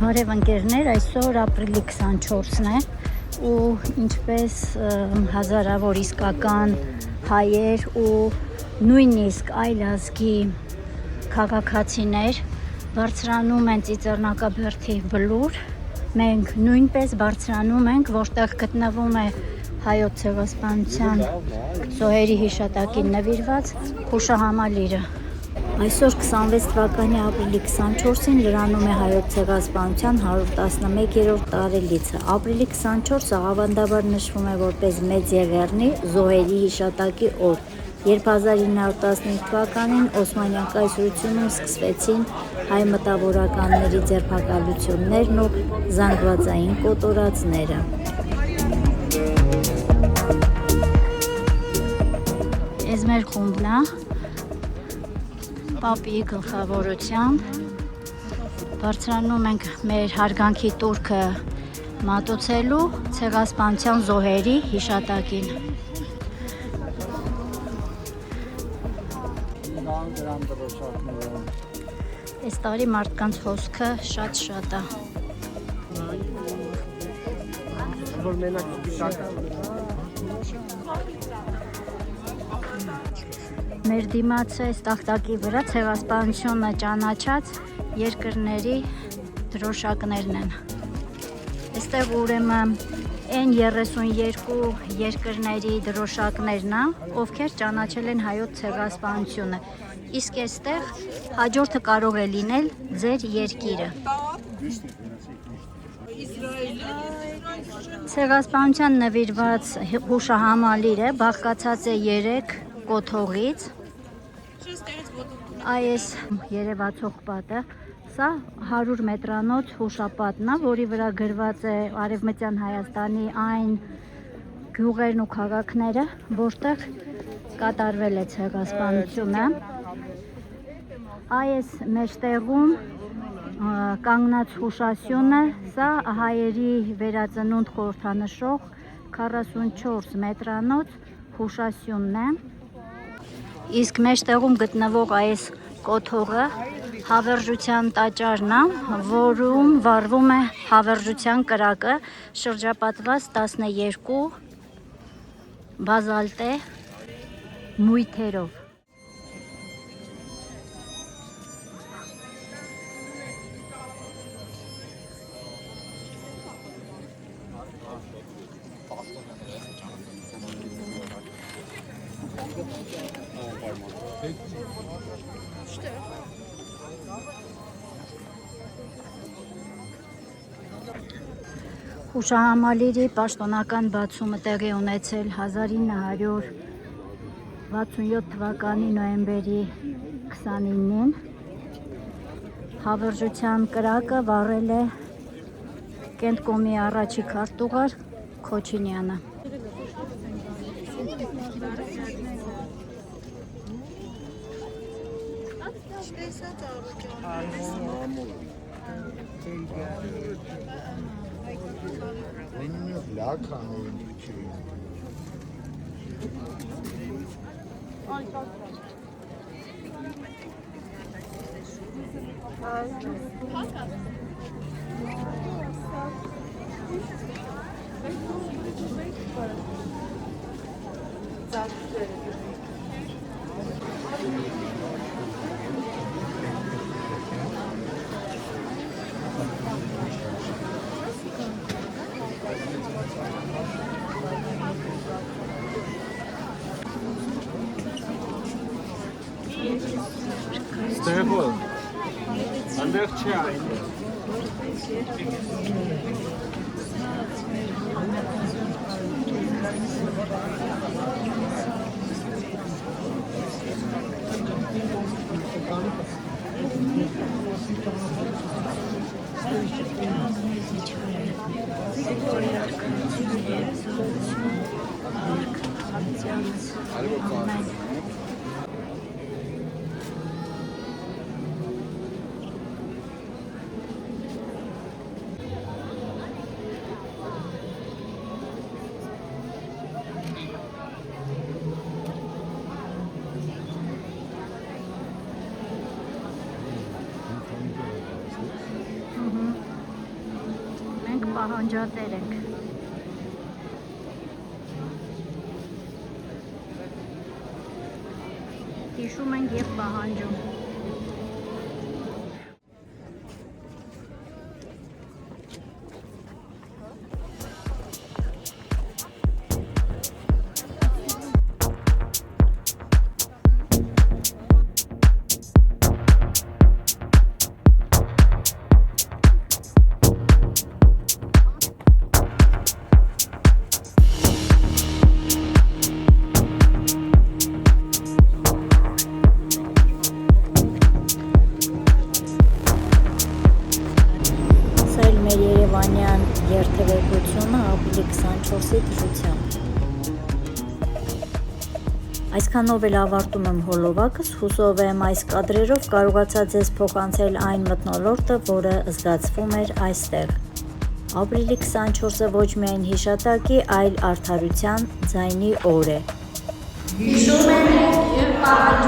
Բարև ընկերներ, այսօր ապրիլի 24-ն է ու ինչպես հազարավոր իսկական հայեր ու նույնիսկ այլ ազգի քաղաքացիներ բարձրանում են Ծիծեռնակաբերդի բլուր, մենք նույնպես բարձրանում ենք, որտեղ գտնվում է Հայոց ցեղասպանության զոհերի հիշատակին նվիրված հուշահամալիրը։ Այսօր 26 թվականի ապրիլի 24-ին լրանում է Հայոց ցեղասպանության 111-րդ տարելիցը։ Ապրիլի 24-ը ավանդաբար նշվում է որպես Մեծ Եղեռնի զոհերի հիշատակի օր, երբ 1915 թվականին Օսմանյան կայսրությունում սկսվեցին հայ մտավորականների ձերբակալություններն ու զանգվածային կոտորածները։ Այս մեր խումբն է, պապի գլխավորությամբ բարձրանում ենք մեր հարգանքի տուրքը մատուցելու ցեղասպանության զոհերի հիշատակին։ Այս տարի մարդկանց հոսքը շատ է։ Մեր դիմացը այս տախտակի վրա ցեղասպանությունը ճանաչած երկրների դրոշակներն են։ Այստեղ ուրեմն այն 32 երկրների դրոշակներն են, ովքեր ճանաչել են հայոց ցեղասպանությունը։ Իսկ այստեղ հաջորդը կարող է լինել ձեր երկիրը։ Ցեղասպանության նվիրված հուշահամալիրը բաղկացած է 3 կոթողից։ Այս երևացող պատը, սա 100 մետրանոց հուշապատն է, որի վրա գրված է Արևմտյան Հայաստանի այն գյուղերն ու քաղաքները, որտեղ կատարվել է ցեղասպանությունը։ Այս մեջտեղում կանգնած հուշասյունը, սա հայերի վերածնունդ խորհրդանշող 44 մետրանոց հուշասյունն է։ Իսկ մեջտեղում գտնվող այս կոթողը հավերժության տաճարն է, որում վառվում է հավերժության կրակը շրջապատված 12 բազալտե մույթերով։ Հուշահամալիրի պաշտոնական բացումը տեղի ունեցել 1967 թվականի նոյեմբերի 29-ին։ Հավերժության կրակը վառել է Կենտկոմի առաջի քարտուղար Քոչինյանը։ Ստեղոլ, անդեղ չի այն։ պահանջատեր ենք։ Հիշում ենք և պահանջում։ Երևանյան երթևեկությունը ապրիլի 24-ի դրությամբ։ Այսքանով էլ ավարտում եմ հոլովակս, հուսով եմ այս կադրերով կարողացա ձեզ փոխանցել այն մթնոլորտը, որը զգացվում էր այստեղ։ Ապրիլի 24-ը ոչ միայն հիշատակի, այլ արդարության ձայնի օր է։ Հիշում ենք և պահանջում